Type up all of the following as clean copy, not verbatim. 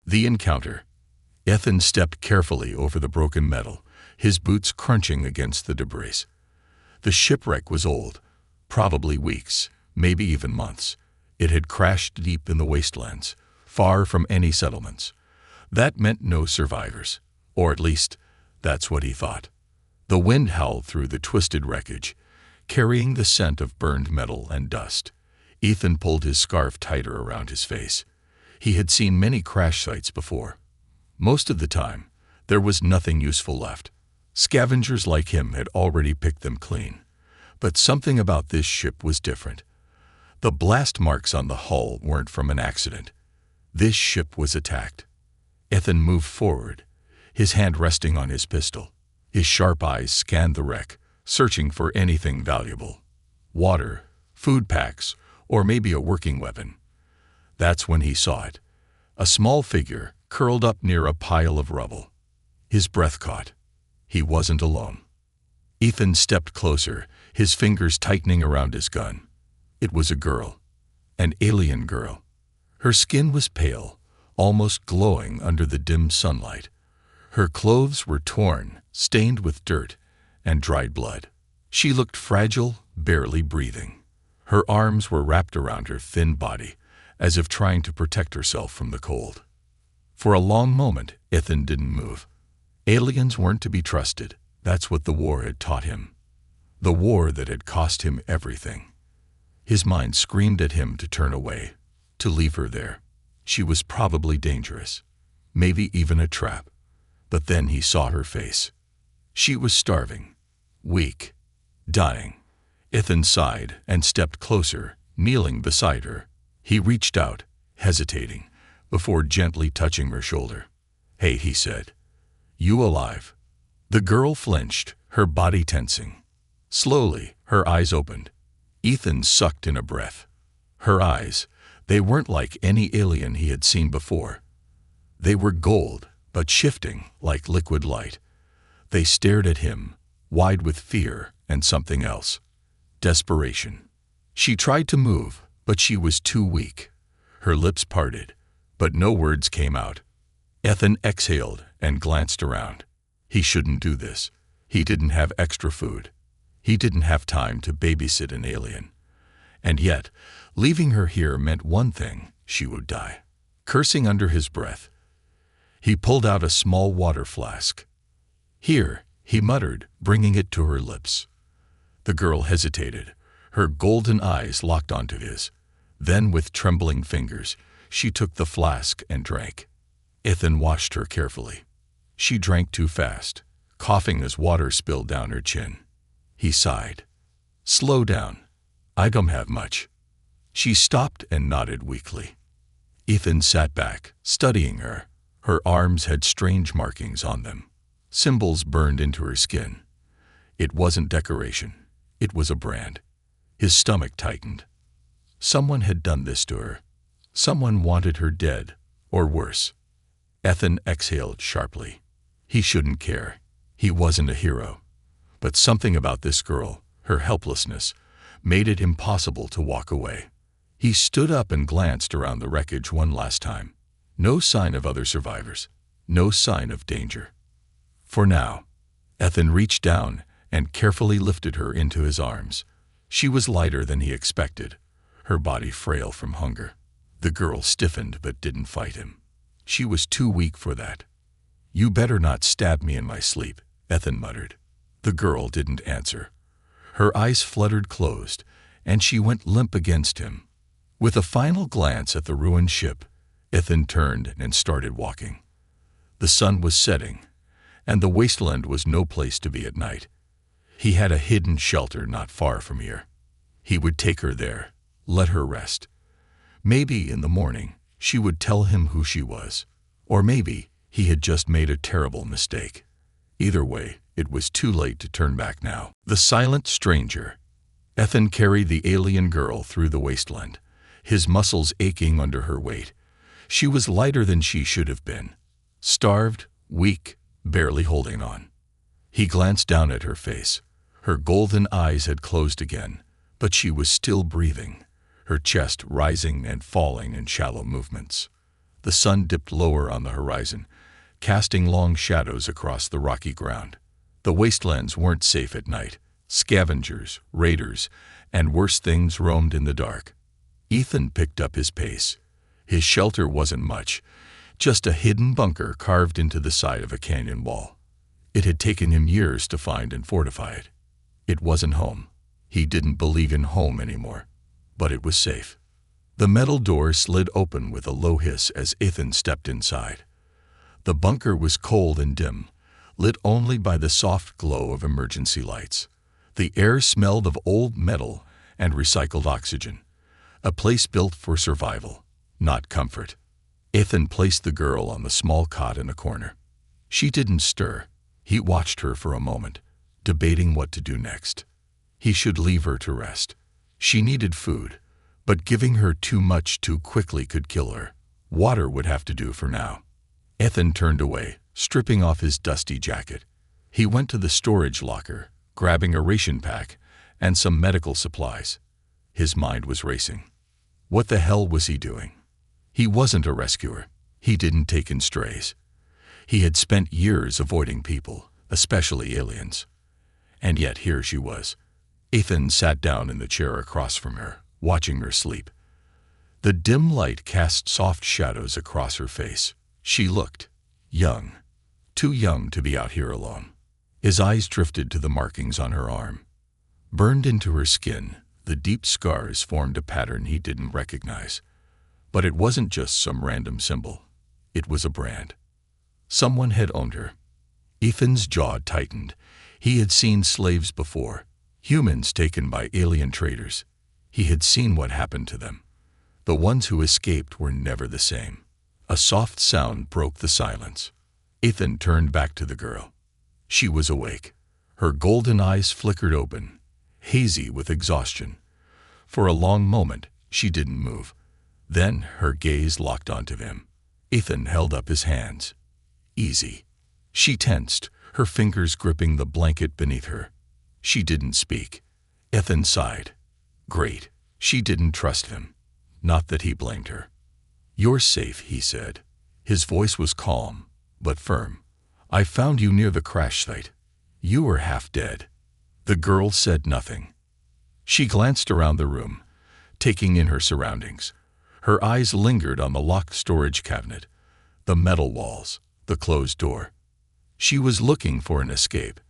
The encounter. Ethan stepped carefully over the broken metal, his boots crunching against the debris. The shipwreck was old, probably weeks, maybe even months. It had crashed deep in the wastelands, far from any settlements. That meant no survivors, or at least, that's what he thought. The wind howled through the twisted wreckage, carrying the scent of burned metal and dust. Ethan pulled his scarf tighter around his face. He had seen many crash sites before. Most of the time, there was nothing useful left. Scavengers like him had already picked them clean. But something about this ship was different. The blast marks on the hull weren't from an accident. This ship was attacked. Ethan moved forward, his hand resting on his pistol. His sharp eyes scanned the wreck, searching for anything valuable. Water, food packs, or maybe a working weapon. That's when he saw it. A small figure curled up near a pile of rubble. His breath caught. He wasn't alone. Ethan stepped closer, his fingers tightening around his gun. It was a girl. An alien girl. Her skin was pale, almost glowing under the dim sunlight. Her clothes were torn, stained with dirt and dried blood. She looked fragile, barely breathing. Her arms were wrapped around her thin body, as if trying to protect herself from the cold. For a long moment, Ethan didn't move. Aliens weren't to be trusted. That's what the war had taught him. The war that had cost him everything. His mind screamed at him to turn away, to leave her there. She was probably dangerous, maybe even a trap. But then he saw her face. She was starving, weak, dying. Ethan sighed and stepped closer, kneeling beside her. He reached out, hesitating, before gently touching her shoulder. "Hey," he said. "You alive?" The girl flinched, her body tensing. Slowly, her eyes opened. Ethan sucked in a breath. Her eyes, they weren't like any alien he had seen before. They were gold, but shifting like liquid light. They stared at him, wide with fear and something else. Desperation. She tried to move, but she was too weak. Her lips parted, but no words came out. Ethan exhaled and glanced around. He shouldn't do this. He didn't have extra food. He didn't have time to babysit an alien. And yet, leaving her here meant one thing: she would die. Cursing under his breath, he pulled out a small water flask. "Here," he muttered, bringing it to her lips. The girl hesitated, her golden eyes locked onto his. Then, with trembling fingers, she took the flask and drank. Ethan watched her carefully. She drank too fast, coughing as water spilled down her chin. He sighed. "Slow down. I don't have much." She stopped and nodded weakly. Ethan sat back, studying her. Her arms had strange markings on them, symbols burned into her skin. It wasn't decoration. It was a brand. His stomach tightened. Someone had done this to her. Someone wanted her dead, or worse. Ethan exhaled sharply. He shouldn't care. He wasn't a hero. But something about this girl, her helplessness, made it impossible to walk away. He stood up and glanced around the wreckage one last time. No sign of other survivors. No sign of danger. For now, Ethan reached down and carefully lifted her into his arms. She was lighter than he expected, her body frail from hunger. The girl stiffened but didn't fight him. She was too weak for that. "You better not stab me in my sleep," Ethan muttered. The girl didn't answer. Her eyes fluttered closed, and she went limp against him. With a final glance at the ruined ship, Ethan turned and started walking. The sun was setting, and the wasteland was no place to be at night. He had a hidden shelter not far from here. He would take her there, let her rest. Maybe in the morning she would tell him who she was, or maybe he had just made a terrible mistake. Either way, it was too late to turn back now. The silent stranger. Ethan carried the alien girl through the wasteland, his muscles aching under her weight. She was lighter than she should have been. Starved, weak, barely holding on. He glanced down at her face. Her golden eyes had closed again, but she was still breathing, her chest rising and falling in shallow movements. The sun dipped lower on the horizon, casting long shadows across the rocky ground. The wastelands weren't safe at night. Scavengers, raiders, and worse things roamed in the dark. Ethan picked up his pace. His shelter wasn't much, just a hidden bunker carved into the side of a canyon wall. It had taken him years to find and fortify it. It wasn't home. He didn't believe in home anymore, but it was safe. The metal door slid open with a low hiss as Ethan stepped inside. The bunker was cold and dim, lit only by the soft glow of emergency lights. The air smelled of old metal and recycled oxygen, a place built for survival, not comfort. Ethan placed the girl on the small cot in a corner. She didn't stir. He watched her for a moment, debating what to do next. He should leave her to rest. She needed food, but giving her too much too quickly could kill her. Water would have to do for now. Ethan turned away, stripping off his dusty jacket. He went to the storage locker, grabbing a ration pack and some medical supplies. His mind was racing. What the hell was he doing? He wasn't a rescuer. He didn't take in strays. He had spent years avoiding people, especially aliens. And yet here she was. Ethan sat down in the chair across from her, watching her sleep. The dim light cast soft shadows across her face. She looked young, too young to be out here alone. His eyes drifted to the markings on her arm. Burned into her skin, the deep scars formed a pattern he didn't recognize. But it wasn't just some random symbol. It was a brand. Someone had owned her. Ethan's jaw tightened. He had seen slaves before, humans taken by alien traders. He had seen what happened to them. The ones who escaped were never the same. A soft sound broke the silence. Ethan turned back to the girl. She was awake. Her golden eyes flickered open, hazy with exhaustion. For a long moment, she didn't move. Then her gaze locked onto him. Ethan held up his hands. Easy. She tensed, her fingers gripping the blanket beneath her. She didn't speak. Ethan sighed. Great. She didn't trust him. Not that he blamed her. You're safe, he said. His voice was calm, but firm. I found you near the crash site. You were half dead. The girl said nothing. She glanced around the room, taking in her surroundings. Her eyes lingered on the locked storage cabinet, the metal walls, the closed door. She was looking for an escape.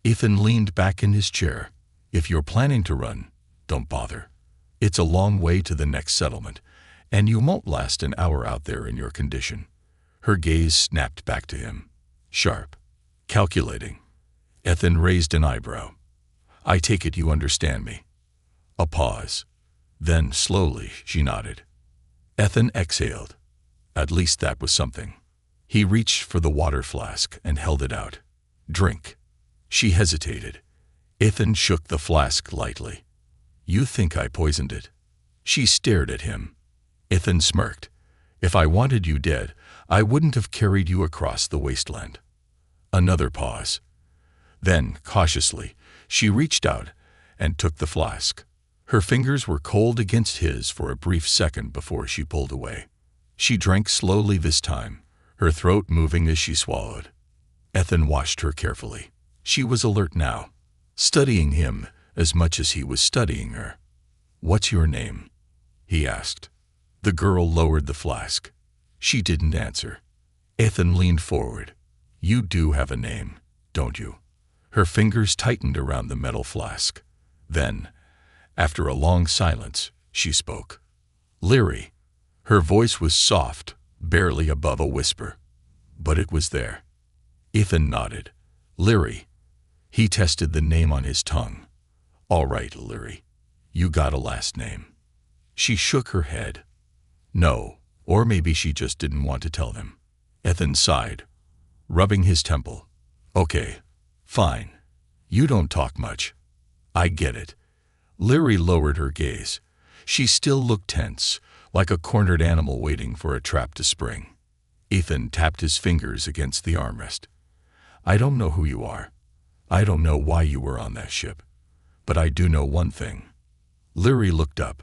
Ethan leaned back in his chair. If you're planning to run, don't bother. It's a long way to the next settlement, and you won't last an hour out there in your condition. Her gaze snapped back to him, sharp, calculating. Ethan raised an eyebrow. I take it you understand me. A pause. Then, slowly, she nodded. Ethan exhaled. At least that was something. He reached for the water flask and held it out. Drink. She hesitated. Ethan shook the flask lightly. You think I poisoned it? She stared at him. Ethan smirked. If I wanted you dead, I wouldn't have carried you across the wasteland. Another pause. Then, cautiously, she reached out and took the flask. Her fingers were cold against his for a brief second before she pulled away. She drank slowly this time, her throat moving as she swallowed. Ethan watched her carefully. She was alert now, studying him as much as he was studying her. What's your name? He asked. The girl lowered the flask. She didn't answer. Ethan leaned forward. You do have a name, don't you? Her fingers tightened around the metal flask. Then, after a long silence, she spoke. Leary. Her voice was soft, barely above a whisper. But it was there. Ethan nodded. Leary. He tested the name on his tongue. All right, Leary. You got a last name. She shook her head. No, or maybe she just didn't want to tell them. Ethan sighed, rubbing his temple. Okay, fine. You don't talk much. I get it. Leary lowered her gaze. She still looked tense, like a cornered animal waiting for a trap to spring. Ethan tapped his fingers against the armrest. I don't know who you are. I don't know why you were on that ship. But I do know one thing. Leary looked up.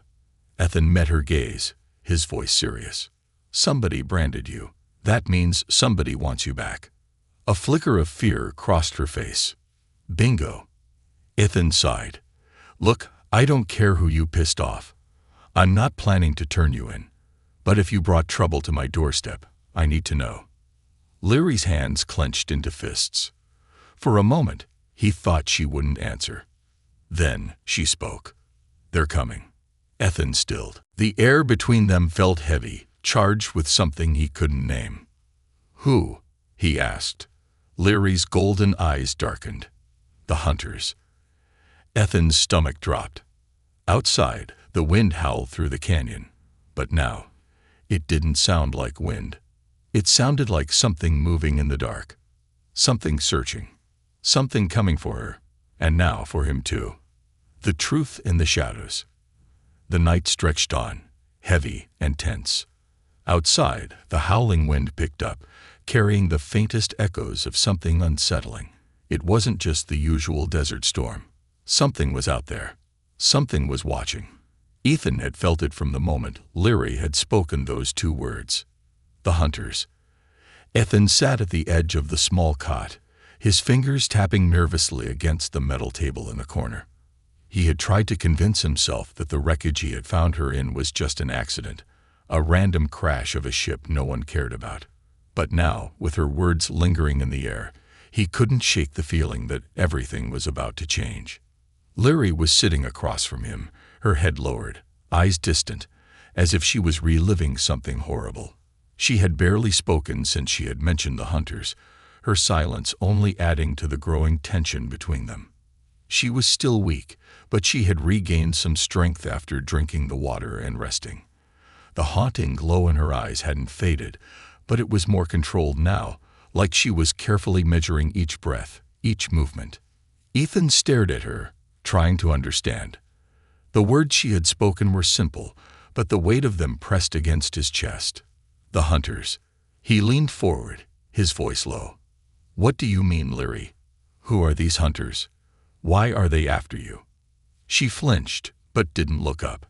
Ethan met her gaze, his voice serious. Somebody branded you. That means somebody wants you back. A flicker of fear crossed her face. Bingo. Ethan sighed. Look, I don't care who you pissed off. I'm not planning to turn you in. But if you brought trouble to my doorstep, I need to know. Leary's hands clenched into fists. For a moment, he thought she wouldn't answer. Then she spoke. They're coming. Ethan stilled. The air between them felt heavy, charged with something he couldn't name. Who? He asked. Leary's golden eyes darkened. The hunters. Ethan's stomach dropped. Outside, the wind howled through the canyon. But now, it didn't sound like wind. It sounded like something moving in the dark. Something searching. Something coming for her. And now for him too. The truth in the shadows. The night stretched on, heavy and tense. Outside, the howling wind picked up, carrying the faintest echoes of something unsettling. It wasn't just the usual desert storm. Something was out there. Something was watching. Ethan had felt it from the moment Leary had spoken those two words. The hunters. Ethan sat at the edge of the small cot, his fingers tapping nervously against the metal table in the corner. He had tried to convince himself that the wreckage he had found her in was just an accident, a random crash of a ship no one cared about. But now, with her words lingering in the air, he couldn't shake the feeling that everything was about to change. Leary was sitting across from him, her head lowered, eyes distant, as if she was reliving something horrible. She had barely spoken since she had mentioned the hunters, her silence only adding to the growing tension between them. She was still weak, but she had regained some strength after drinking the water and resting. The haunting glow in her eyes hadn't faded, but it was more controlled now, like she was carefully measuring each breath, each movement. Ethan stared at her, trying to understand. The words she had spoken were simple, but the weight of them pressed against his chest. The hunters. He leaned forward, his voice low. What do you mean, Leary? Who are these hunters? Why are they after you? She flinched, but didn't look up.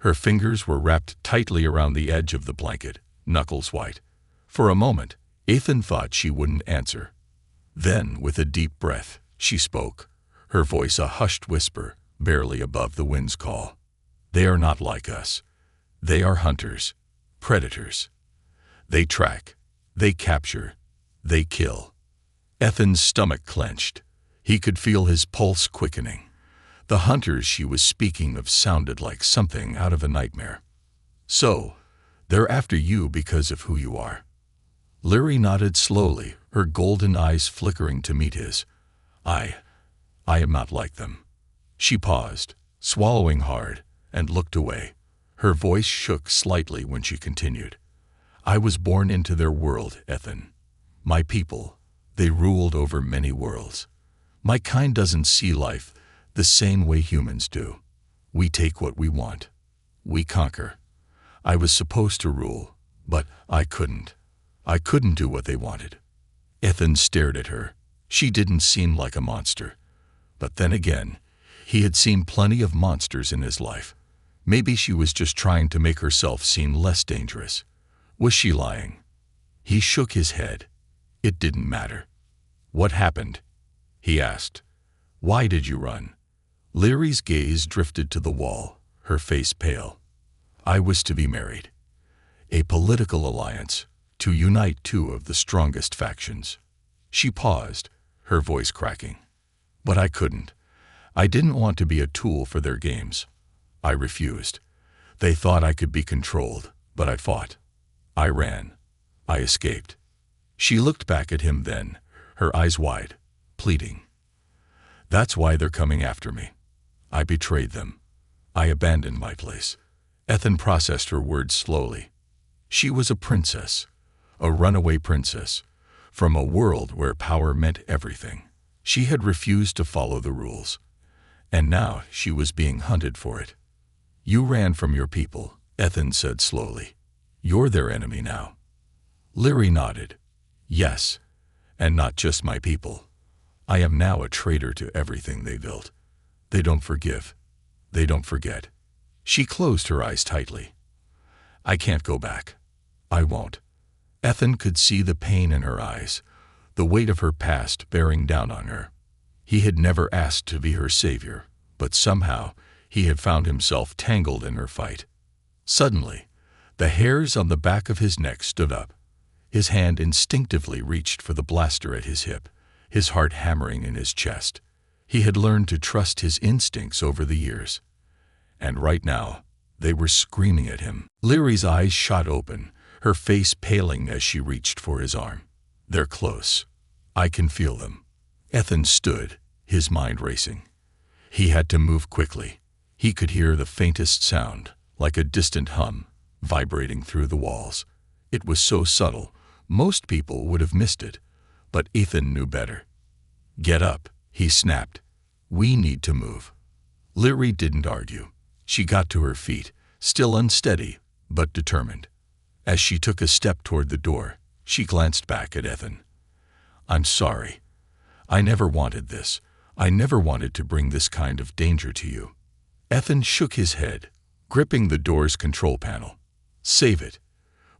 Her fingers were wrapped tightly around the edge of the blanket, knuckles white. For a moment, Ethan thought she wouldn't answer. Then, with a deep breath, she spoke, her voice a hushed whisper, barely above the wind's call. They are not like us. They are hunters, predators. They track, they capture, they kill. Ethan's stomach clenched. He could feel his pulse quickening. The hunters she was speaking of sounded like something out of a nightmare. So, they're after you because of who you are. Leary nodded slowly, her golden eyes flickering to meet his. I am not like them. She paused, swallowing hard, and looked away. Her voice shook slightly when she continued. I was born into their world, Ethan. My people, they ruled over many worlds. My kind doesn't see life the same way humans do. We take what we want. We conquer. I was supposed to rule, but I couldn't. I couldn't do what they wanted. Ethan stared at her. She didn't seem like a monster. But then again, he had seen plenty of monsters in his life. Maybe she was just trying to make herself seem less dangerous. Was she lying? He shook his head. It didn't matter. What happened? He asked. Why did you run? Leary's gaze drifted to the wall, her face pale. I was to be married. A political alliance, to unite two of the strongest factions. She paused, her voice cracking. But I couldn't. I didn't want to be a tool for their games. I refused. They thought I could be controlled, but I fought. I ran. I escaped. She looked back at him then, her eyes wide, pleading. That's why they're coming after me. I betrayed them. I abandoned my place. Ethan processed her words slowly. She was a princess, a runaway princess, from a world where power meant everything. She had refused to follow the rules, and now she was being hunted for it. You ran from your people, Ethan said slowly. You're their enemy now. Leary nodded. Yes, and not just my people. I am now a traitor to everything they built. They don't forgive. They don't forget. She closed her eyes tightly. I can't go back. I won't. Ethan could see the pain in her eyes, the weight of her past bearing down on her. He had never asked to be her savior, but somehow he had found himself tangled in her fight. Suddenly, the hairs on the back of his neck stood up. His hand instinctively reached for the blaster at his hip, his heart hammering in his chest. He had learned to trust his instincts over the years. And right now, they were screaming at him. Leary's eyes shot open, her face paling as she reached for his arm. They're close. I can feel them. Ethan stood, his mind racing. He had to move quickly. He could hear the faintest sound, like a distant hum, vibrating through the walls. It was so subtle, most people would have missed it, but Ethan knew better. Get up, he snapped. We need to move. Leary didn't argue. She got to her feet, still unsteady, but determined. As she took a step toward the door, she glanced back at Ethan. I'm sorry. I never wanted this. I never wanted to bring this kind of danger to you. Ethan shook his head, gripping the door's control panel. Save it.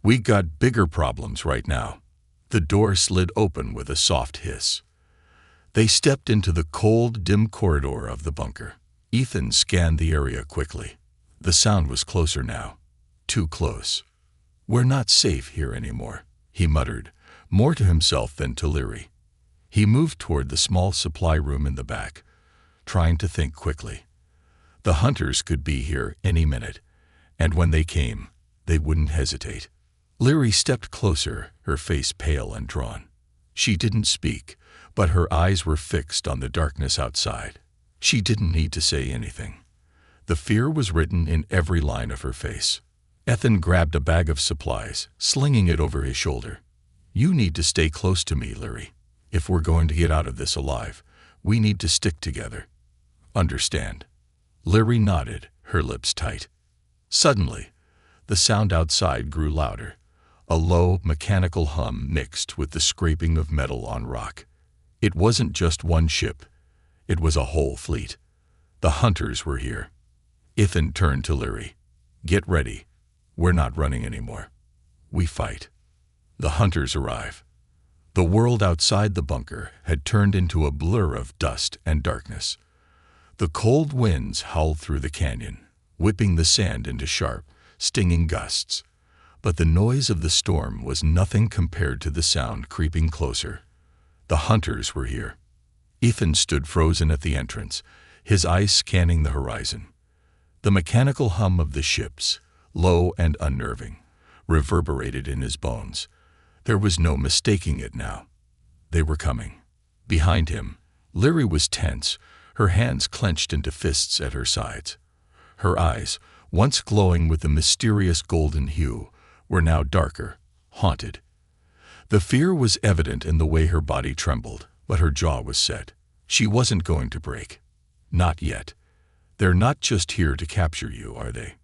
We got bigger problems right now. The door slid open with a soft hiss. They stepped into the cold, dim corridor of the bunker. Ethan scanned the area quickly. The sound was closer now. Too close. We're not safe here anymore, he muttered, more to himself than to Leary. He moved toward the small supply room in the back, trying to think quickly. The hunters could be here any minute, and when they came, they wouldn't hesitate. Leary stepped closer, her face pale and drawn. She didn't speak, but her eyes were fixed on the darkness outside. She didn't need to say anything. The fear was written in every line of her face. Ethan grabbed a bag of supplies, slinging it over his shoulder. You need to stay close to me, Leary. If we're going to get out of this alive, we need to stick together. Understand? Leary nodded, her lips tight. Suddenly, the sound outside grew louder, a low, mechanical hum mixed with the scraping of metal on rock. It wasn't just one ship. It was a whole fleet. The hunters were here. Ethan turned to Leary. Get ready. We're not running anymore. We fight. The hunters arrive. The world outside the bunker had turned into a blur of dust and darkness. The cold winds howled through the canyon, whipping the sand into sharp, stinging gusts. But the noise of the storm was nothing compared to the sound creeping closer. The hunters were here. Ethan stood frozen at the entrance, his eyes scanning the horizon. The mechanical hum of the ships, low and unnerving, reverberated in his bones. There was no mistaking it now. They were coming. Behind him, Leary was tense, her hands clenched into fists at her sides. Her eyes, once glowing with a mysterious golden hue, were now darker, haunted. The fear was evident in the way her body trembled, but her jaw was set. She wasn't going to break. Not yet. They're not just here to capture you, are they?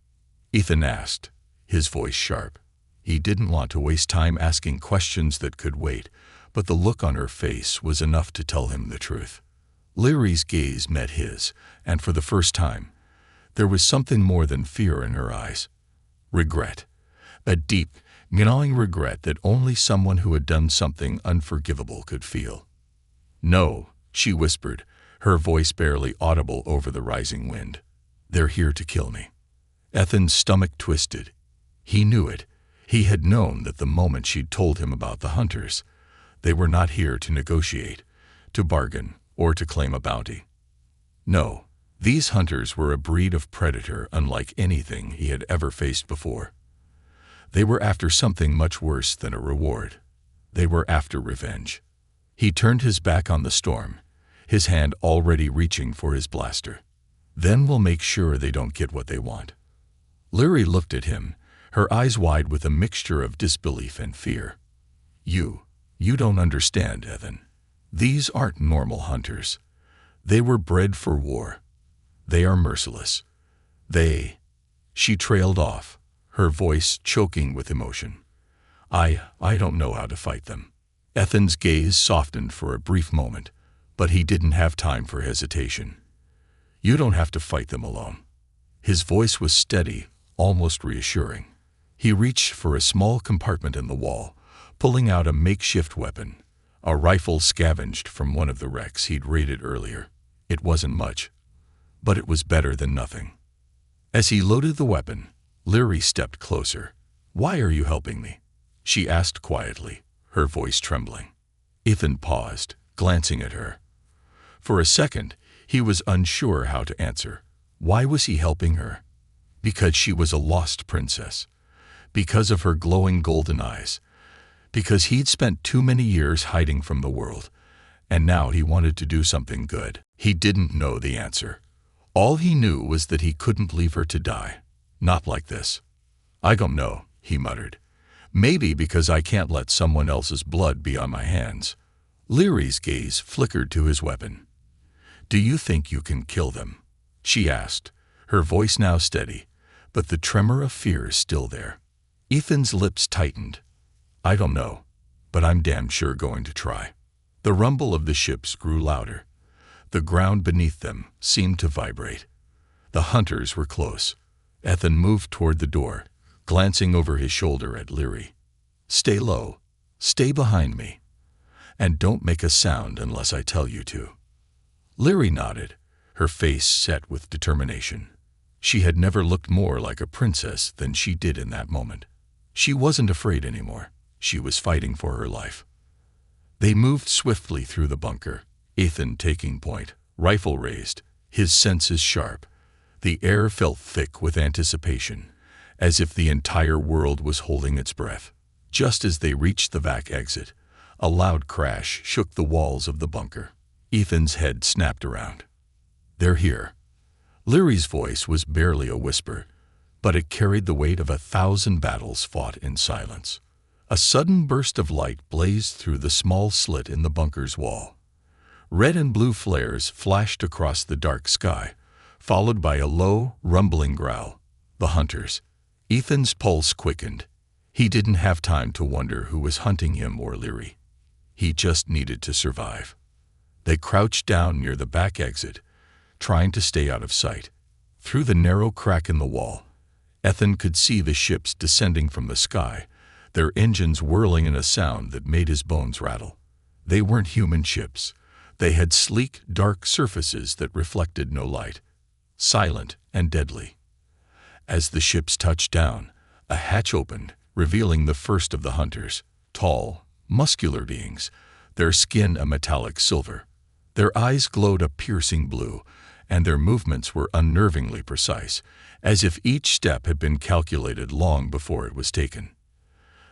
Ethan asked, his voice sharp. He didn't want to waste time asking questions that could wait, but the look on her face was enough to tell him the truth. Leary's gaze met his, and for the first time, there was something more than fear in her eyes. Regret. A deep, gnawing regret that only someone who had done something unforgivable could feel. No, she whispered, her voice barely audible over the rising wind. They're here to kill me. Ethan's stomach twisted. He knew it. He had known that the moment she'd told him about the hunters. They were not here to negotiate, to bargain, or to claim a bounty. No, these hunters were a breed of predator unlike anything he had ever faced before. They were after something much worse than a reward. They were after revenge. He turned his back on the storm, his hand already reaching for his blaster. Then we'll make sure they don't get what they want. Leary looked at him, her eyes wide with a mixture of disbelief and fear. You don't understand, Ethan. These aren't normal hunters. They were bred for war. They are merciless. She trailed off, her voice choking with emotion. I don't know how to fight them. Ethan's gaze softened for a brief moment, but he didn't have time for hesitation. You don't have to fight them alone. His voice was steady, almost reassuring. He reached for a small compartment in the wall, pulling out a makeshift weapon, a rifle scavenged from one of the wrecks he'd raided earlier. It wasn't much, but it was better than nothing. As he loaded the weapon, Leary stepped closer. "Why are you helping me?" she asked quietly, her voice trembling. Ethan paused, glancing at her. For a second, he was unsure how to answer. Why was he helping her? Because she was a lost princess. Because of her glowing golden eyes. Because he'd spent too many years hiding from the world, and now he wanted to do something good. He didn't know the answer. All he knew was that he couldn't leave her to die. Not like this. "I don't know," he muttered. "Maybe because I can't let someone else's blood be on my hands." Leary's gaze flickered to his weapon. "Do you think you can kill them?" she asked, her voice now steady, but the tremor of fear still there. Ethan's lips tightened. "I don't know, but I'm damn sure going to try." The rumble of the ships grew louder. The ground beneath them seemed to vibrate. The hunters were close. Ethan moved toward the door, glancing over his shoulder at Leary. "Stay low. Stay behind me. And don't make a sound unless I tell you to." Leary nodded, her face set with determination. She had never looked more like a princess than she did in that moment. She wasn't afraid anymore. She was fighting for her life. They moved swiftly through the bunker, Ethan taking point, rifle raised, his senses sharp. The air felt thick with anticipation, as if the entire world was holding its breath. Just as they reached the vac exit, a loud crash shook the walls of the bunker. Ethan's head snapped around. "They're here." Leary's voice was barely a whisper, but it carried the weight of 1,000 battles fought in silence. A sudden burst of light blazed through the small slit in the bunker's wall. Red and blue flares flashed across the dark sky, followed by a low, rumbling growl. The hunters. Ethan's pulse quickened. He didn't have time to wonder who was hunting him or Leary. He just needed to survive. They crouched down near the back exit, trying to stay out of sight. Through the narrow crack in the wall, Ethan could see the ships descending from the sky, their engines whirling in a sound that made his bones rattle. They weren't human ships. They had sleek, dark surfaces that reflected no light, silent and deadly. As the ships touched down, a hatch opened, revealing the first of the hunters, tall, muscular beings, their skin a metallic silver. Their eyes glowed a piercing blue, and their movements were unnervingly precise, as if each step had been calculated long before it was taken.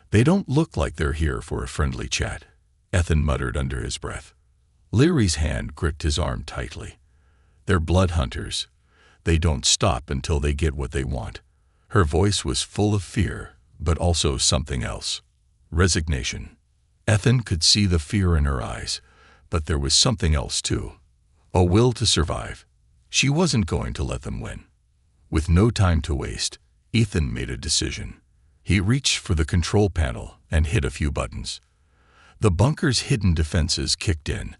"They don't look like they're here for a friendly chat," Ethan muttered under his breath. Leary's hand gripped his arm tightly. "They're blood hunters. They don't stop until they get what they want." Her voice was full of fear, but also something else. Resignation. Ethan could see the fear in her eyes, but there was something else too. A will to survive. She wasn't going to let them win. With no time to waste, Ethan made a decision. He reached for the control panel and hit a few buttons. The bunker's hidden defenses kicked in,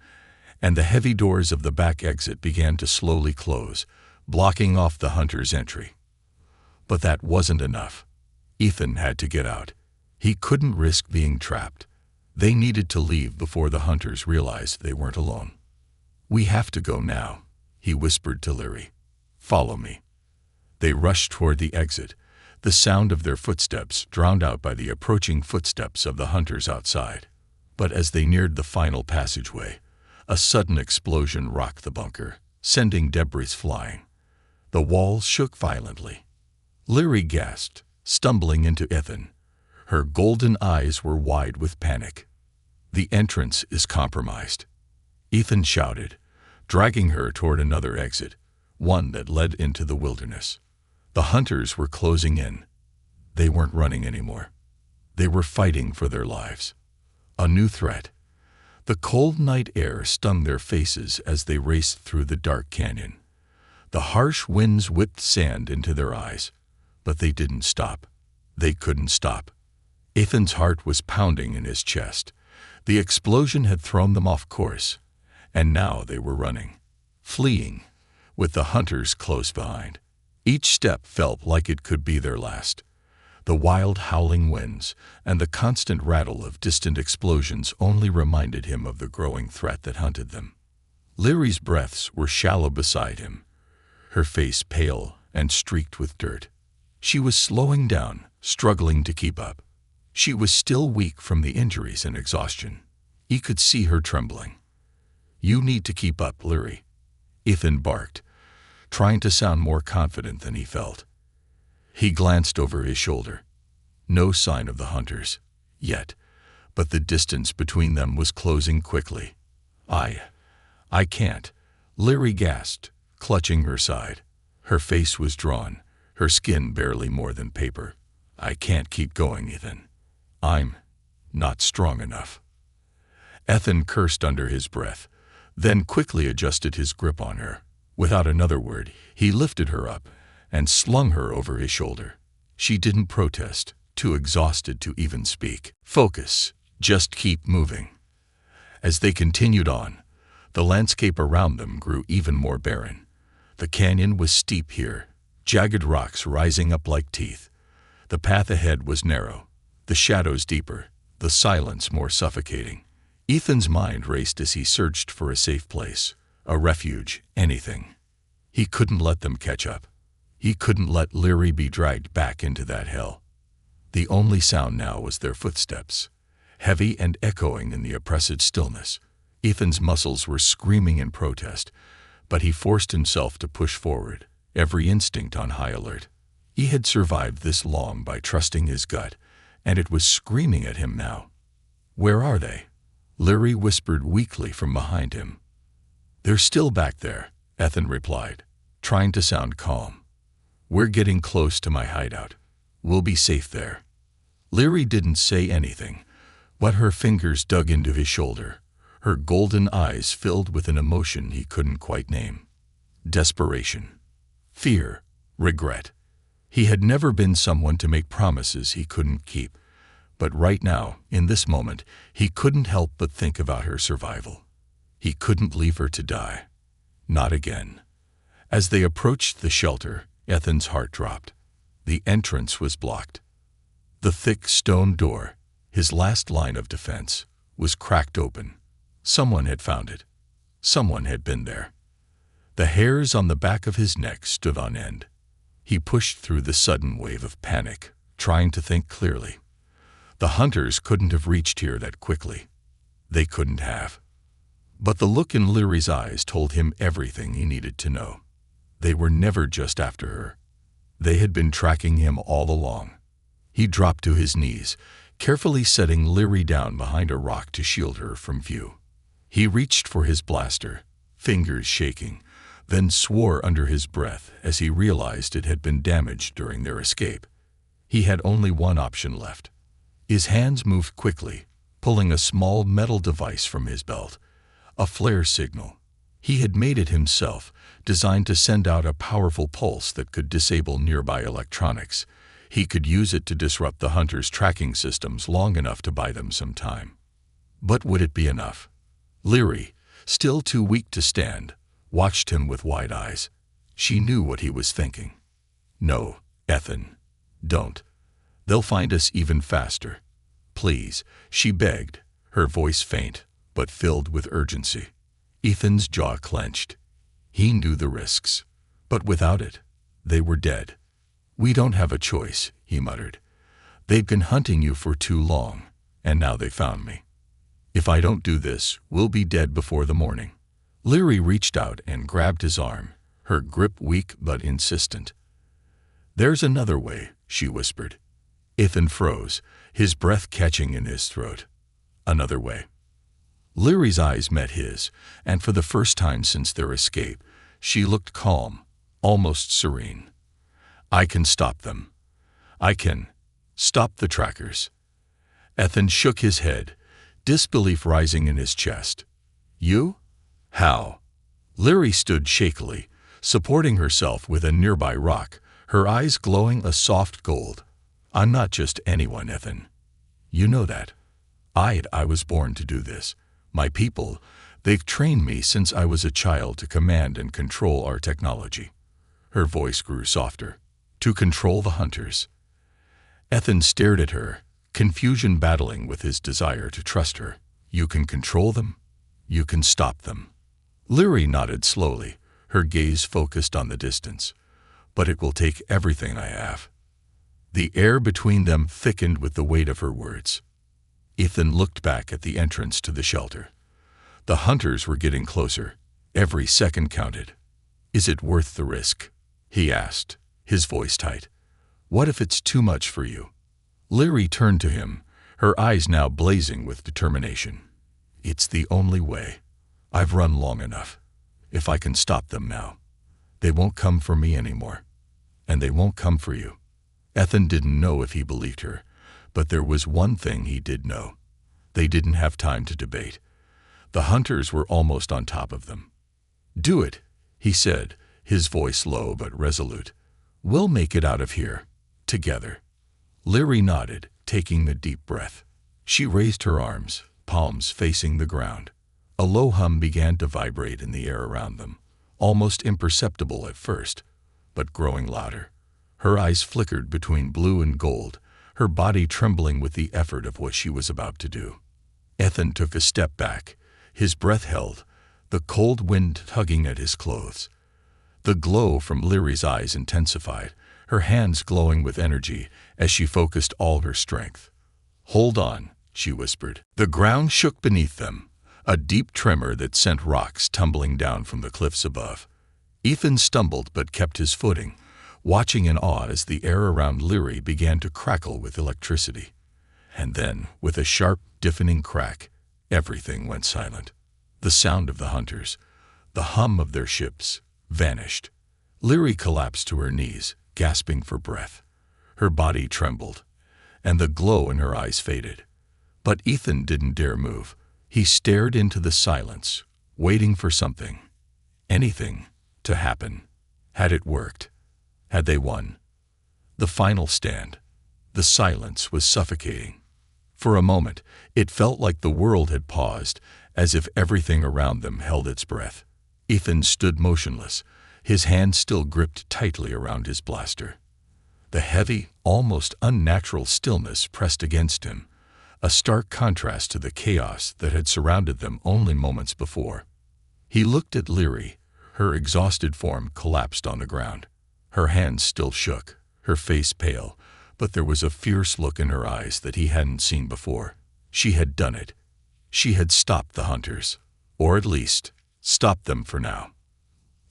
and the heavy doors of the back exit began to slowly close, blocking off the hunter's entry. But that wasn't enough. Ethan had to get out. He couldn't risk being trapped. They needed to leave before the hunters realized they weren't alone. "We have to go now," he whispered to Leary. "Follow me." They rushed toward the exit, the sound of their footsteps drowned out by the approaching footsteps of the hunters outside. But as they neared the final passageway, a sudden explosion rocked the bunker, sending debris flying. The walls shook violently. Leary gasped, stumbling into Ethan. Her golden eyes were wide with panic. "The entrance is compromised," Ethan shouted, dragging her toward another exit, one that led into the wilderness. The hunters were closing in. They weren't running anymore. They were fighting for their lives. A new threat. The cold night air stung their faces as they raced through the dark canyon. The harsh winds whipped sand into their eyes, but they didn't stop. They couldn't stop. Ethan's heart was pounding in his chest. The explosion had thrown them off course, and now they were running, fleeing, with the hunters close behind. Each step felt like it could be their last. The wild howling winds and the constant rattle of distant explosions only reminded him of the growing threat that hunted them. Leary's breaths were shallow beside him, her face pale and streaked with dirt. She was slowing down, struggling to keep up. She was still weak from the injuries and exhaustion. He could see her trembling. "You need to keep up, Leary," Ethan barked, trying to sound more confident than he felt. He glanced over his shoulder. No sign of the hunters, yet, but the distance between them was closing quickly. I can't," Leary gasped, clutching her side. Her face was drawn, her skin barely more than paper. "I can't keep going, Ethan. I'm not strong enough." Ethan cursed under his breath, then quickly adjusted his grip on her. Without another word, he lifted her up and slung her over his shoulder. She didn't protest, too exhausted to even speak. "Focus. Just keep moving." As they continued on, the landscape around them grew even more barren. The canyon was steep here, jagged rocks rising up like teeth. The path ahead was narrow, the shadows deeper, the silence more suffocating. Ethan's mind raced as he searched for a safe place, a refuge, anything. He couldn't let them catch up. He couldn't let Leary be dragged back into that hell. The only sound now was their footsteps, heavy and echoing in the oppressive stillness. Ethan's muscles were screaming in protest, but he forced himself to push forward, every instinct on high alert. He had survived this long by trusting his gut, and it was screaming at him now. "Where are they?" Leary whispered weakly from behind him. "They're still back there," Ethan replied, trying to sound calm. "We're getting close to my hideout. We'll be safe there." Leary didn't say anything, but her fingers dug into his shoulder, her golden eyes filled with an emotion he couldn't quite name. Desperation, fear, regret. He had never been someone to make promises he couldn't keep, but right now, in this moment, he couldn't help but think about her survival. He couldn't leave her to die. Not again. As they approached the shelter, Ethan's heart dropped. The entrance was blocked. The thick stone door, his last line of defense, was cracked open. Someone had found it. Someone had been there. The hairs on the back of his neck stood on end. He pushed through the sudden wave of panic, trying to think clearly. The hunters couldn't have reached here that quickly. They couldn't have. But the look in Leary's eyes told him everything he needed to know. They were never just after her. They had been tracking him all along. He dropped to his knees, carefully setting Leary down behind a rock to shield her from view. He reached for his blaster, fingers shaking, then swore under his breath as he realized it had been damaged during their escape. He had only one option left. His hands moved quickly, pulling a small metal device from his belt, a flare signal. He had made it himself, designed to send out a powerful pulse that could disable nearby electronics. He could use it to disrupt the hunters' tracking systems long enough to buy them some time. But would it be enough? Leary, still too weak to stand, watched him with wide eyes. She knew what he was thinking. "No, Ethan, don't. They'll find us even faster. Please," she begged, her voice faint, but filled with urgency. Ethan's jaw clenched. He knew the risks, but without it, they were dead. "We don't have a choice," he muttered. "They've been hunting you for too long, and now they found me. If I don't do this, we'll be dead before the morning." Leary reached out and grabbed his arm, her grip weak but insistent. "There's another way," she whispered. Ethan froze, his breath catching in his throat. "Another way." Leary's eyes met his, and for the first time since their escape, she looked calm, almost serene. "I can stop them. I can stop the trackers." Ethan shook his head, disbelief rising in his chest. "You? How?" Leary stood shakily, supporting herself with a nearby rock, her eyes glowing a soft gold. "I'm not just anyone, Ethan. You know that. I was born to do this. My people, they've trained me since I was a child to command and control our technology." Her voice grew softer. "To control the hunters." Ethan stared at her, confusion battling with his desire to trust her. You can control them. You can stop them. Lyri nodded slowly, her gaze focused on the distance. But it will take everything I have. The air between them thickened with the weight of her words. Ethan looked back at the entrance to the shelter. The hunters were getting closer. Every second counted. Is it worth the risk? He asked, his voice tight. What if it's too much for you? Lyri turned to him, her eyes now blazing with determination. It's the only way. I've run long enough. If I can stop them now, they won't come for me anymore. And they won't come for you. Ethan didn't know if he believed her, but there was one thing he did know. They didn't have time to debate. The hunters were almost on top of them. Do it, he said, his voice low but resolute. We'll make it out of here, together. Lyri nodded, taking a deep breath. She raised her arms, palms facing the ground. A low hum began to vibrate in the air around them, almost imperceptible at first, but growing louder. Her eyes flickered between blue and gold, her body trembling with the effort of what she was about to do. Ethan took a step back, his breath held, the cold wind tugging at his clothes. The glow from Lyri's eyes intensified, her hands glowing with energy as she focused all her strength. Hold on, she whispered. The ground shook beneath them, a deep tremor that sent rocks tumbling down from the cliffs above. Ethan stumbled but kept his footing, watching in awe as the air around Lyri began to crackle with electricity. And then, with a sharp, deafening crack, everything went silent. The sound of the hunters, the hum of their ships, vanished. Lyri collapsed to her knees, gasping for breath. Her body trembled, and the glow in her eyes faded. But Ethan didn't dare move. He stared into the silence, waiting for something, anything, to happen. Had it worked? Had they won? The final stand. The silence was suffocating. For a moment, it felt like the world had paused, as if everything around them held its breath. Ethan stood motionless, his hand still gripped tightly around his blaster. The heavy, almost unnatural stillness pressed against him, a stark contrast to the chaos that had surrounded them only moments before. He looked at Lyri, her exhausted form collapsed on the ground. Her hands still shook, her face pale, but there was a fierce look in her eyes that he hadn't seen before. She had done it. She had stopped the hunters, or at least, stopped them for now.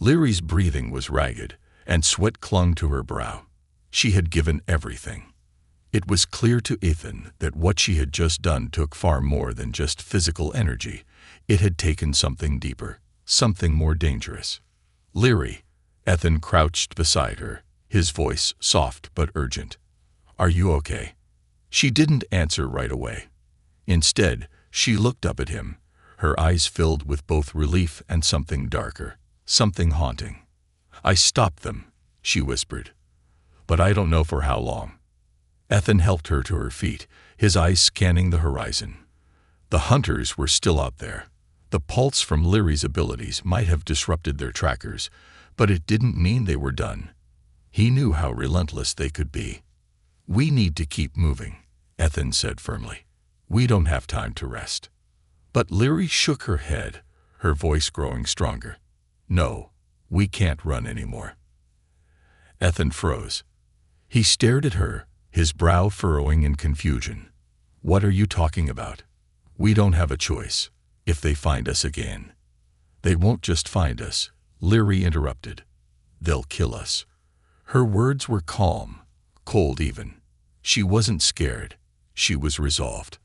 Lyri's breathing was ragged, and sweat clung to her brow. She had given everything. It was clear to Ethan that what she had just done took far more than just physical energy. It had taken something deeper, something more dangerous. Lyri, Ethan crouched beside her, his voice soft but urgent. Are you okay? She didn't answer right away. Instead, she looked up at him, her eyes filled with both relief and something darker, something haunting. I stopped them, she whispered. But I don't know for how long. Ethan helped her to her feet, his eyes scanning the horizon. The hunters were still out there. The pulse from Lyri's abilities might have disrupted their trackers, but it didn't mean they were done. He knew how relentless they could be. We need to keep moving, Ethan said firmly. We don't have time to rest. But Lyri shook her head, her voice growing stronger. No, we can't run anymore. Ethan froze. He stared at her, his brow furrowing in confusion. What are you talking about? We don't have a choice. If they find us again. They won't just find us, Lyri interrupted. They'll kill us. Her words were calm, cold even. She wasn't scared. She was resolved.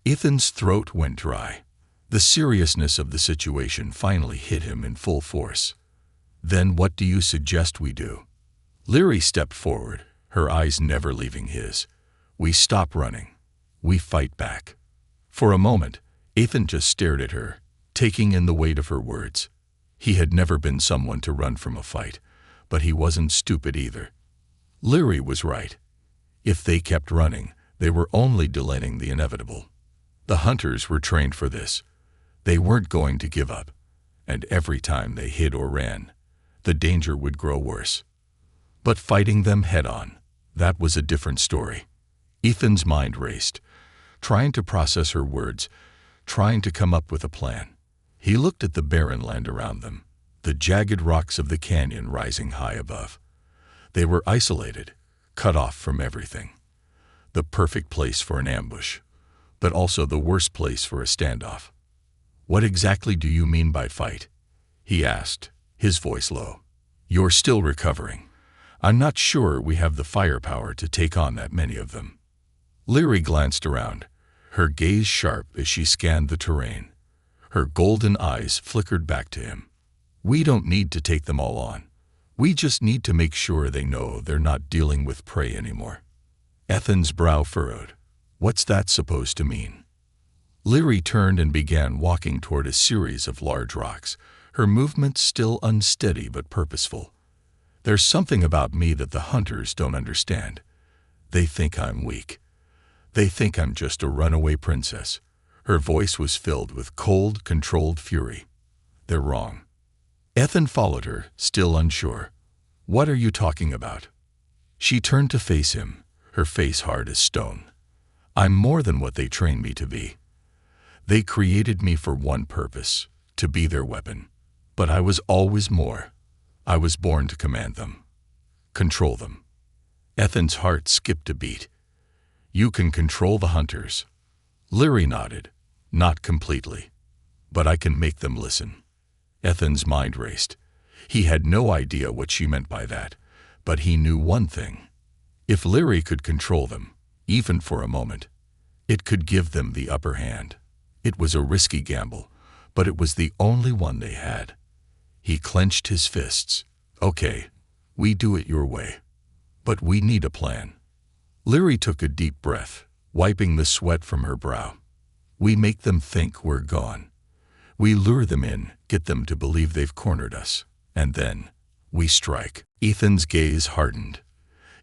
Ethan's throat went dry. The seriousness of the situation finally hit him in full force. Then what do you suggest we do? Lyri stepped forward, her eyes never leaving his. We stop running. We fight back. For a moment, Ethan just stared at her, taking in the weight of her words. He had never been someone to run from a fight, but he wasn't stupid either. Lyri was right. If they kept running, they were only delaying the inevitable. The hunters were trained for this. They weren't going to give up, and every time they hid or ran, the danger would grow worse. But fighting them head-on, that was a different story. Ethan's mind raced, trying to process her words, trying to come up with a plan. He looked at the barren land around them, the jagged rocks of the canyon rising high above. They were isolated, cut off from everything. The perfect place for an ambush, but also the worst place for a standoff. "What exactly do you mean by fight?" he asked, his voice low. "You're still recovering. I'm not sure we have the firepower to take on that many of them." Leary glanced around, her gaze sharp as she scanned the terrain. Her golden eyes flickered back to him. "We don't need to take them all on. We just need to make sure they know they're not dealing with prey anymore." Ethan's brow furrowed. "What's that supposed to mean?" Leary turned and began walking toward a series of large rocks, her movements still unsteady but purposeful. "There's something about me that the hunters don't understand. They think I'm weak. They think I'm just a runaway princess." Her voice was filled with cold, controlled fury. "They're wrong." Ethan followed her, still unsure. "What are you talking about?" She turned to face him, her face hard as stone. "I'm more than what they trained me to be. They created me for one purpose, to be their weapon. But I was always more. I was born to command them. Control them." Ethan's heart skipped a beat. "You can control the hunters." Leary nodded. "Not completely. But I can make them listen." Ethan's mind raced. He had no idea what she meant by that, but he knew one thing. If Leary could control them, even for a moment, it could give them the upper hand. It was a risky gamble, but it was the only one they had. He clenched his fists. "Okay, we do it your way. But we need a plan." Leary took a deep breath, wiping the sweat from her brow. "We make them think we're gone. We lure them in, get them to believe they've cornered us. And then, we strike." Ethan's gaze hardened.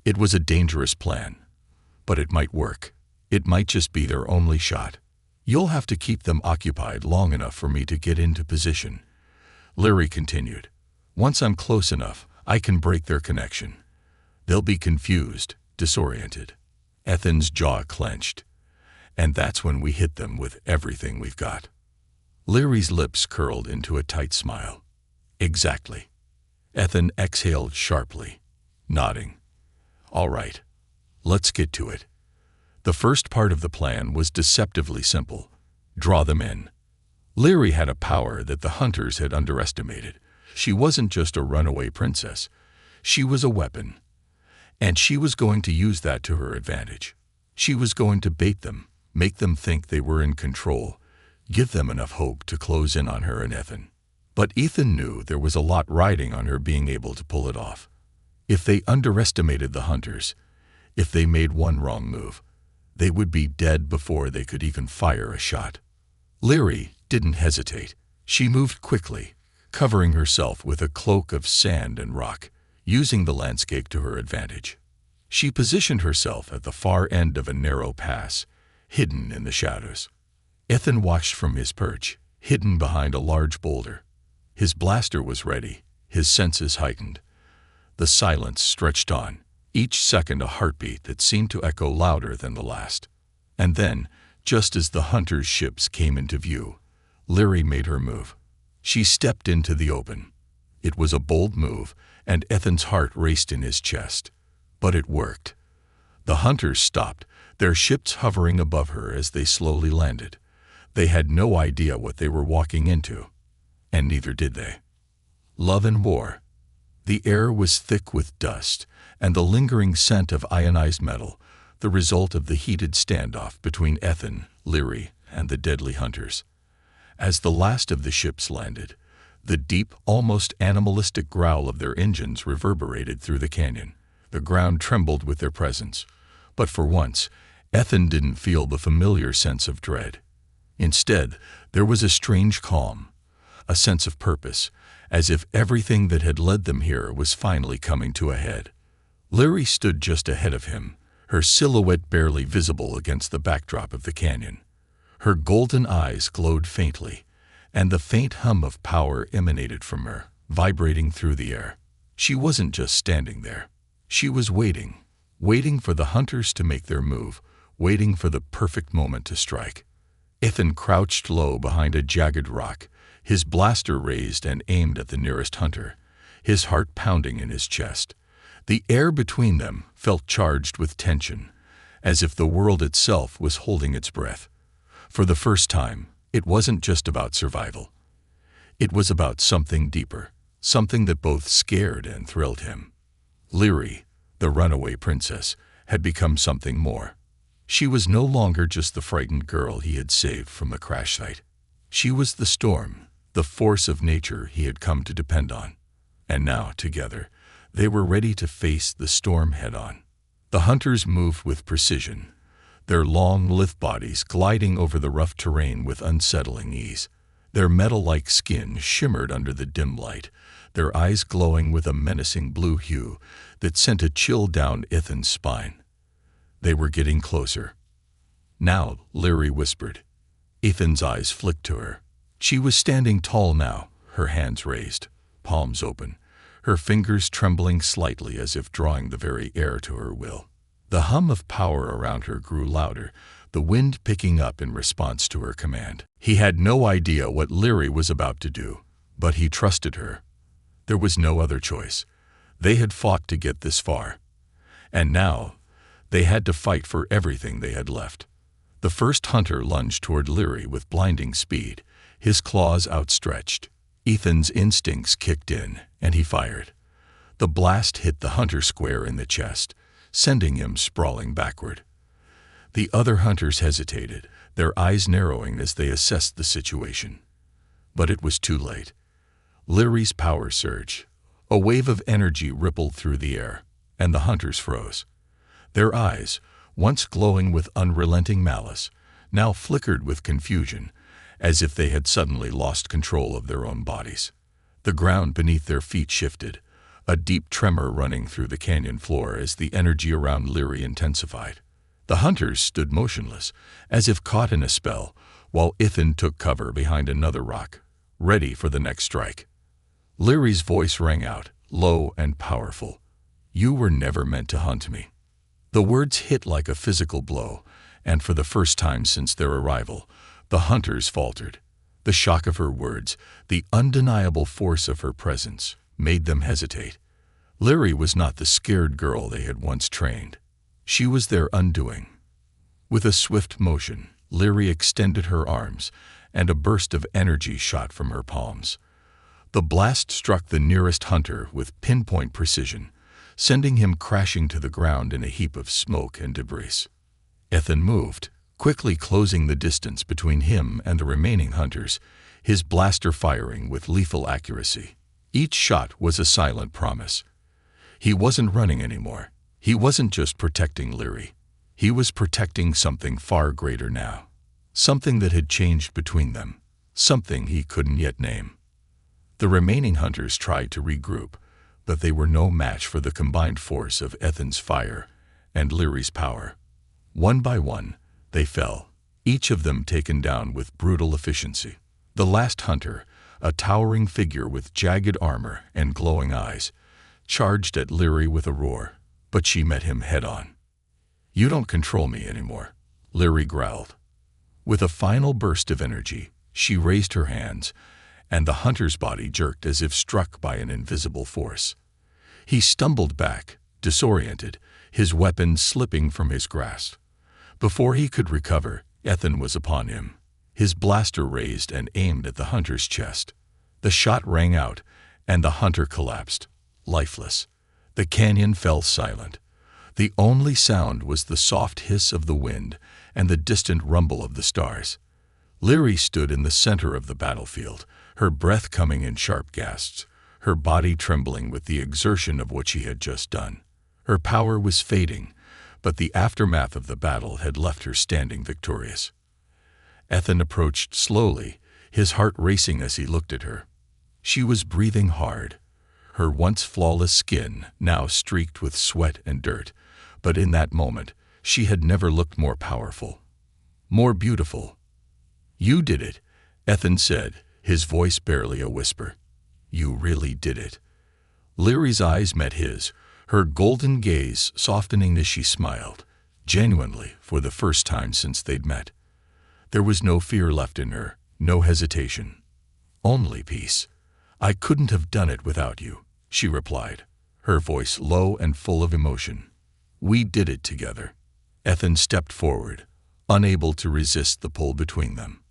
It was a dangerous plan. But it might work. It might just be their only shot. "You'll have to keep them occupied long enough for me to get into position," Leary continued. "Once I'm close enough, I can break their connection. They'll be confused, disoriented." Ethan's jaw clenched. "And that's when we hit them with everything we've got." Leary's lips curled into a tight smile. "Exactly." Ethan exhaled sharply, nodding. "All right, let's get to it." The first part of the plan was deceptively simple. Draw them in. Leary had a power that the hunters had underestimated. She wasn't just a runaway princess. She was a weapon. And she was going to use that to her advantage. She was going to bait them, make them think they were in control, give them enough hope to close in on her and Ethan. But Ethan knew there was a lot riding on her being able to pull it off. If they underestimated the hunters, if they made one wrong move, they would be dead before they could even fire a shot. Leary didn't hesitate. She moved quickly, covering herself with a cloak of sand and rock, using the landscape to her advantage. She positioned herself at the far end of a narrow pass, hidden in the shadows. Ethan watched from his perch, hidden behind a large boulder. His blaster was ready, his senses heightened. The silence stretched on, each second a heartbeat that seemed to echo louder than the last. And then, just as the hunters' ships came into view, Leary made her move. She stepped into the open. It was a bold move, and Ethan's heart raced in his chest. But it worked. The hunters stopped, their ships hovering above her as they slowly landed. They had no idea what they were walking into, and neither did they. Love and war. The air was thick with dust, and the lingering scent of ionized metal, the result of the heated standoff between Ethan, Leary, and the deadly hunters. As the last of the ships landed, the deep, almost animalistic growl of their engines reverberated through the canyon. The ground trembled with their presence. But for once, Ethan didn't feel the familiar sense of dread. Instead, there was a strange calm, a sense of purpose, as if everything that had led them here was finally coming to a head. Leary stood just ahead of him, her silhouette barely visible against the backdrop of the canyon. Her golden eyes glowed faintly, and the faint hum of power emanated from her, vibrating through the air. She wasn't just standing there. She was waiting for the hunters to make their move, waiting for the perfect moment to strike. Ethan crouched low behind a jagged rock, his blaster raised and aimed at the nearest hunter, his heart pounding in his chest. The air between them felt charged with tension, as if the world itself was holding its breath. For the first time, it wasn't just about survival. It was about something deeper, something that both scared and thrilled him. Lyri, the runaway princess, had become something more. She was no longer just the frightened girl he had saved from the crash site. She was the storm, the force of nature he had come to depend on. And now, together, they were ready to face the storm head-on. The hunters moved with precision, their long, lithe bodies gliding over the rough terrain with unsettling ease. Their metal-like skin shimmered under the dim light, their eyes glowing with a menacing blue hue that sent a chill down Ethan's spine. They were getting closer. "Now," Lyri whispered. Ethan's eyes flicked to her. She was standing tall now, her hands raised, palms open, her fingers trembling slightly as if drawing the very air to her will. The hum of power around her grew louder, the wind picking up in response to her command. He had no idea what Lyri was about to do, but he trusted her. There was no other choice. They had fought to get this far. And now, they had to fight for everything they had left. The first hunter lunged toward Lyri with blinding speed, his claws outstretched. Ethan's instincts kicked in, and he fired. The blast hit the hunter square in the chest, sending him sprawling backward. The other hunters hesitated, their eyes narrowing as they assessed the situation. But it was too late. Lyri's power surged. A wave of energy rippled through the air, and the hunters froze. Their eyes, once glowing with unrelenting malice, now flickered with confusion, as if they had suddenly lost control of their own bodies. The ground beneath their feet shifted, a deep tremor running through the canyon floor as the energy around Lyri intensified. The hunters stood motionless, as if caught in a spell, while Ethan took cover behind another rock, ready for the next strike. Lyri's voice rang out, low and powerful. "You were never meant to hunt me." The words hit like a physical blow, and for the first time since their arrival, the hunters faltered. The shock of her words, the undeniable force of her presence, made them hesitate. Lyri was not the scared girl they had once trained. She was their undoing. With a swift motion, Lyri extended her arms, and a burst of energy shot from her palms. The blast struck the nearest hunter with pinpoint precision, sending him crashing to the ground in a heap of smoke and debris. Ethan moved, quickly closing the distance between him and the remaining hunters, his blaster firing with lethal accuracy. Each shot was a silent promise. He wasn't running anymore. He wasn't just protecting Lyri. He was protecting something far greater now. Something that had changed between them. Something he couldn't yet name. The remaining hunters tried to regroup, but they were no match for the combined force of Ethan's fire and Lyri's power. One by one, they fell, each of them taken down with brutal efficiency. The last hunter, a towering figure with jagged armor and glowing eyes, charged at Lyri with a roar, but she met him head-on. "You don't control me anymore," Lyri growled. With a final burst of energy, she raised her hands, and the hunter's body jerked as if struck by an invisible force. He stumbled back, disoriented, his weapon slipping from his grasp. Before he could recover, Ethan was upon him, his blaster raised and aimed at the hunter's chest. The shot rang out, and the hunter collapsed, lifeless. The canyon fell silent. The only sound was the soft hiss of the wind and the distant rumble of the stars. Lyri stood in the center of the battlefield, her breath coming in sharp gasps, her body trembling with the exertion of what she had just done. Her power was fading, but the aftermath of the battle had left her standing victorious. Ethan approached slowly, his heart racing as he looked at her. She was breathing hard, her once flawless skin now streaked with sweat and dirt, but in that moment, she had never looked more powerful, more beautiful. "You did it," Ethan said, his voice barely a whisper. "You really did it." Lyri's eyes met his, her golden gaze softening as she smiled. genuinely, for the first time since they'd met. There was no fear left in her, no hesitation. Only peace. "I couldn't have done it without you," she replied, her voice low and full of emotion. "We did it together." Ethan stepped forward, unable to resist the pull between them.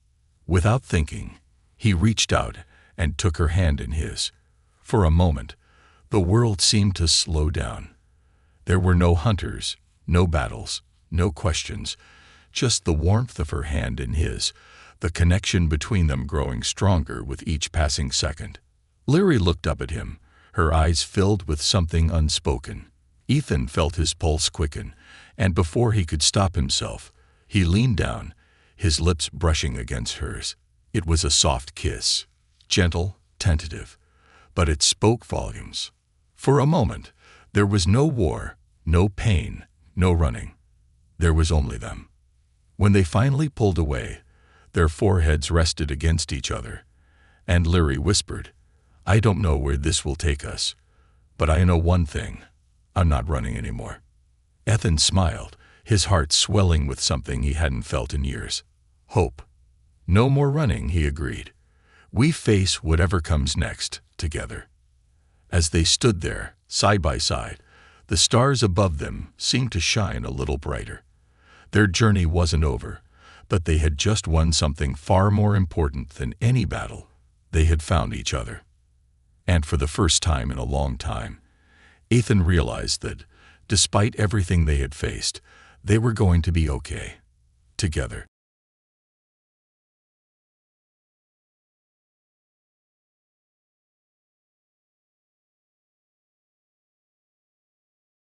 Without thinking, he reached out and took her hand in his. For a moment, the world seemed to slow down. There were no hunters, no battles, no questions, just the warmth of her hand in his, the connection between them growing stronger with each passing second. Leary looked up at him, her eyes filled with something unspoken. Ethan felt his pulse quicken, and before he could stop himself, he leaned down, his lips brushing against hers. It was a soft kiss, gentle, tentative, but it spoke volumes. For a moment, there was no war, no pain, no running. There was only them. When they finally pulled away, their foreheads rested against each other, and Leary whispered, "I don't know where this will take us, but I know one thing. I'm not running anymore." Ethan smiled, his heart swelling with something he hadn't felt in years. Hope. "No more running," he agreed. "We face whatever comes next, together." As they stood there, side by side, the stars above them seemed to shine a little brighter. Their journey wasn't over, but they had just won something far more important than any battle. They had found each other. And for the first time in a long time, Ethan realized that, despite everything they had faced, they were going to be okay, together.